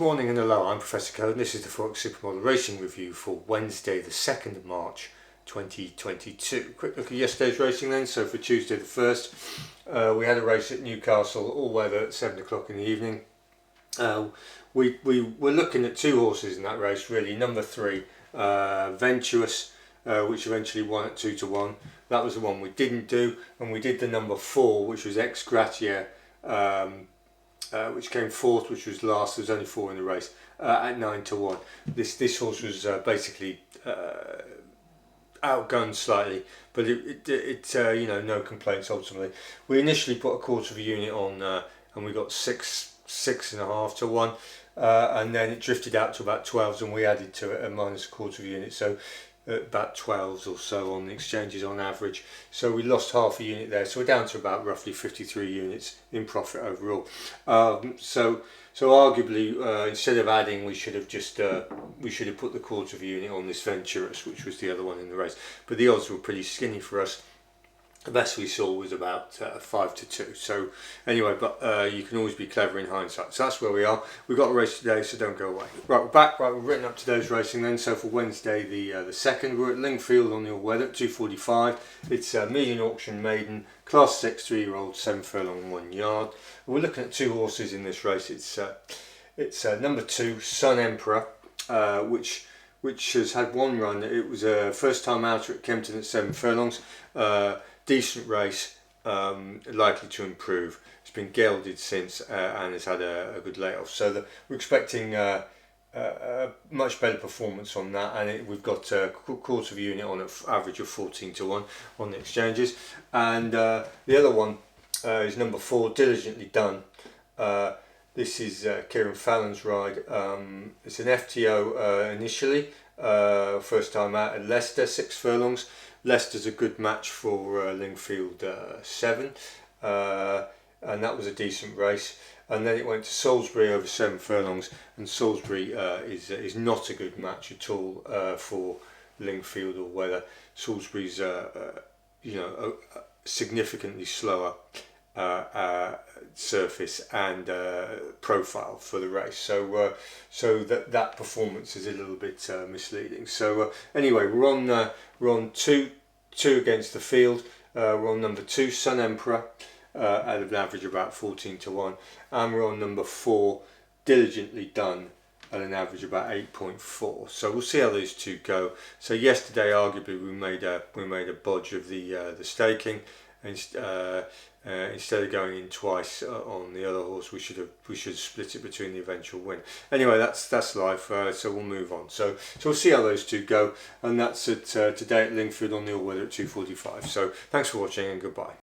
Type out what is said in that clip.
morning and hello, I'm Professor Code and this is the Forex Supermodel Racing Review for Wednesday the 2nd of March 2022. Quick look at yesterday's racing then. So for Tuesday the 1st, we had a race at Newcastle, all weather at 7 o'clock in the evening. We were looking at two horses in that race really. Number 3, Venturous, which eventually won at 2 to 1. That was the one we didn't do, and we did the number 4, which was Ex Gratia, which came fourth, which was last. There was only 4 in the race at 9 to 1. This horse was basically outgunned slightly, but it you know, no complaints ultimately. We initially put a quarter of a unit on, and we got 6.5 to 1, and then it drifted out to about 12s, and we added to it a minus a quarter of a unit, so about 12s or so on the exchanges on average. So we lost half a unit there, so we're down to about roughly 53 units in profit overall. So arguably, instead of adding, we should have just put the quarter of a unit on this Venturous, which was the other one in the race, but the odds were pretty skinny for us. The best we saw was about 5 to 2. So anyway, but you can always be clever in hindsight. So that's where we are. We've got a race today, so don't go away. Right, we're back. Right, we've written up today's racing then. So for Wednesday the 2nd, we're at Lingfield on the all-weather at 2:45. It's a million auction maiden, class 6, 3-year-old, 7 furlong, 1 yard. We're looking at 2 horses in this race. It's number 2, Sun Emperor, which has had 1 run. It was a first time outer at Kempton at 7 furlongs. Decent race, likely to improve. It's been gelded since and has had a good layoff. So we're expecting a much better performance on that, and we've got a quarter of a unit on an average of 14 to 1 on the exchanges. And the other one is number 4, Diligently Done. This is Kieran Fallon's ride. It's an FTO initially, first time out at Leicester, 6 furlongs. Leicester's a good match for Lingfield 7, and that was a decent race. And then it went to Salisbury over 7 furlongs, and Salisbury is not a good match at all for Lingfield or weather. Salisbury's you know, a significantly slower surface and profile for the race, so that performance is a little bit misleading. So anyway, we're on two against the field. We're on number 2, Sun Emperor, at an average of about 14 to 1, and we're on number 4, Diligently Done, at an average about 8.4. So we'll see how those two go. So yesterday, arguably, we made a bodge of the staking. Instead of going in twice on the other horse, we should have split it between the eventual win. Anyway, that's life. So we'll move on. So we'll see how those two go, and that's today at Lingfield on the all-weather at 2:45. So thanks for watching and goodbye.